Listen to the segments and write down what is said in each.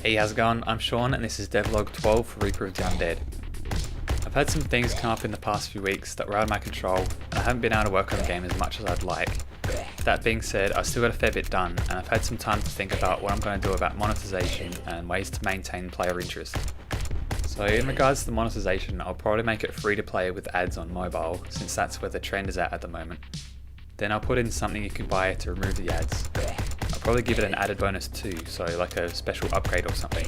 Hey, how's it going? I'm Sean and this is Devlog 12 for Reaper of the Undead. I've had some things come up in the past few weeks that were out of my control and I haven't been able to work on the game as much as I'd like. That being said, I've still got a fair bit done and I've had some time to think about what I'm going to do about monetization and ways to maintain player interest. So in regards to the monetization, I'll probably make it free to play with ads on mobile since that's where the trend is at the moment. Then I'll put in something you can buy to remove the ads. I'll probably give it an added bonus too, so like a special upgrade or something.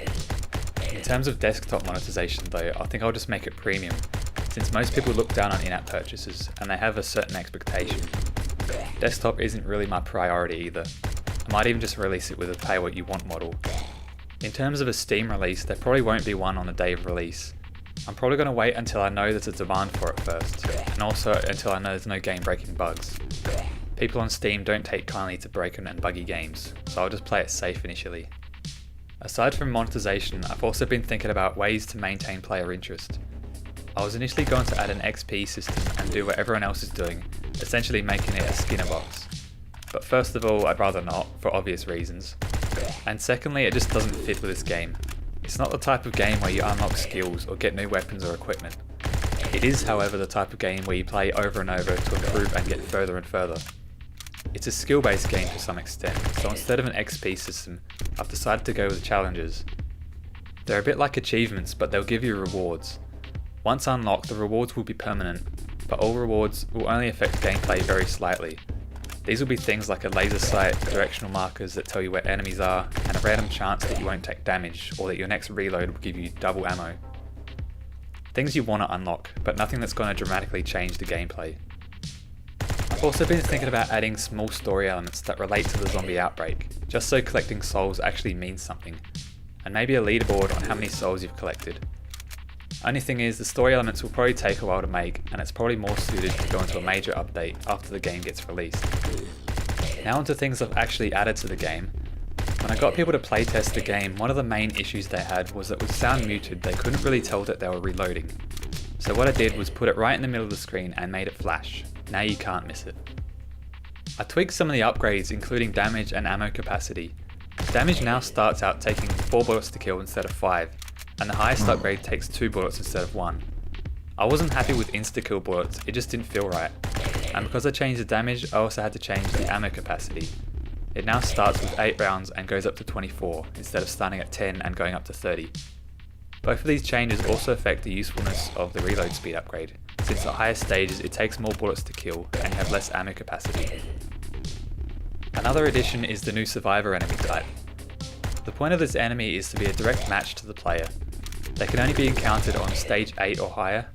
In terms of desktop monetization though, I think I'll just make it premium, since most people look down on in-app purchases and they have a certain expectation. Desktop isn't really my priority either. I might even just release it with a pay what you want model. In terms of a Steam release, there probably won't be one on the day of release. I'm probably going to wait until I know there's a demand for it first, and also until I know there's no game breaking bugs. People on Steam don't take kindly to broken and buggy games, so I'll just play it safe initially. Aside from monetization, I've also been thinking about ways to maintain player interest. I was initially going to add an XP system and do what everyone else is doing, essentially making it a Skinner box. But first of all, I'd rather not, for obvious reasons. And secondly, it just doesn't fit with this game. It's not the type of game where you unlock skills or get new weapons or equipment. It is, however, the type of game where you play over and over to improve and get further and further. It's a skill-based game to some extent, so instead of an XP system, I've decided to go with challenges. They're a bit like achievements, but they'll give you rewards. Once unlocked, the rewards will be permanent, but all rewards will only affect gameplay very slightly. These will be things like a laser sight, directional markers that tell you where enemies are, and a random chance that you won't take damage, or that your next reload will give you double ammo. Things you want to unlock, but nothing that's going to dramatically change the gameplay. I've also been thinking about adding small story elements that relate to the zombie outbreak, just so collecting souls actually means something, and maybe a leaderboard on how many souls you've collected. Only thing is, the story elements will probably take a while to make, and it's probably more suited to go into a major update after the game gets released. Now onto things I've actually added to the game. When I got people to playtest the game, one of the main issues they had was that with sound muted they couldn't really tell that they were reloading. So what I did was put it right in the middle of the screen and made it flash. Now you can't miss it. I tweaked some of the upgrades, including damage and ammo capacity. Damage now starts out taking 4 bullets to kill instead of 5, and the highest upgrade takes 2 bullets instead of 1. I wasn't happy with insta-kill bullets, it just didn't feel right. And because I changed the damage, I also had to change the ammo capacity. It now starts with 8 rounds and goes up to 24, instead of starting at 10 and going up to 30. Both of these changes also affect the usefulness of the reload speed upgrade, since at higher stages it takes more bullets to kill and you have less ammo capacity. Another addition is the new survivor enemy type. The point of this enemy is to be a direct match to the player. They can only be encountered on stage 8 or higher,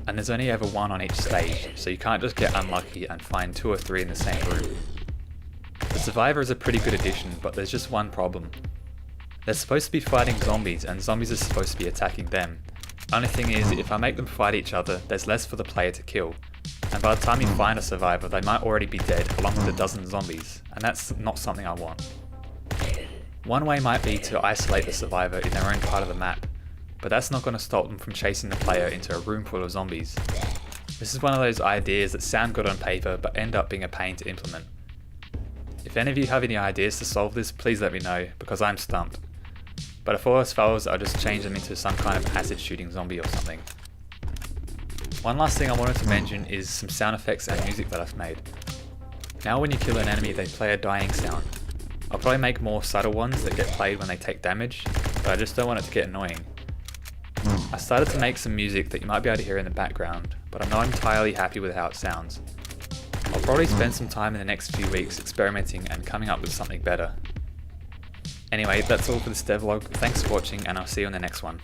and there's only ever one on each stage, so you can't just get unlucky and find 2 or 3 in the same room. The survivor is a pretty good addition, but there's just one problem. They're supposed to be fighting zombies, and zombies are supposed to be attacking them. Only thing is, if I make them fight each other, there's less for the player to kill, and by the time you find a survivor they might already be dead along with a dozen zombies, and that's not something I want. One way might be to isolate the survivor in their own part of the map, but that's not going to stop them from chasing the player into a room full of zombies. This is one of those ideas that sound good on paper but end up being a pain to implement. If any of you have any ideas to solve this, please let me know, because I'm stumped. But if all else fails, I'll just change them into some kind of acid shooting zombie or something. One last thing I wanted to mention is some sound effects and music that I've made. Now when you kill an enemy they play a dying sound. I'll probably make more subtle ones that get played when they take damage, but I just don't want it to get annoying. I started to make some music that you might be able to hear in the background, but I'm not entirely happy with how it sounds. I'll probably spend some time in the next few weeks experimenting and coming up with something better. Anyway, that's all for this devlog. Thanks for watching and I'll see you in the next one.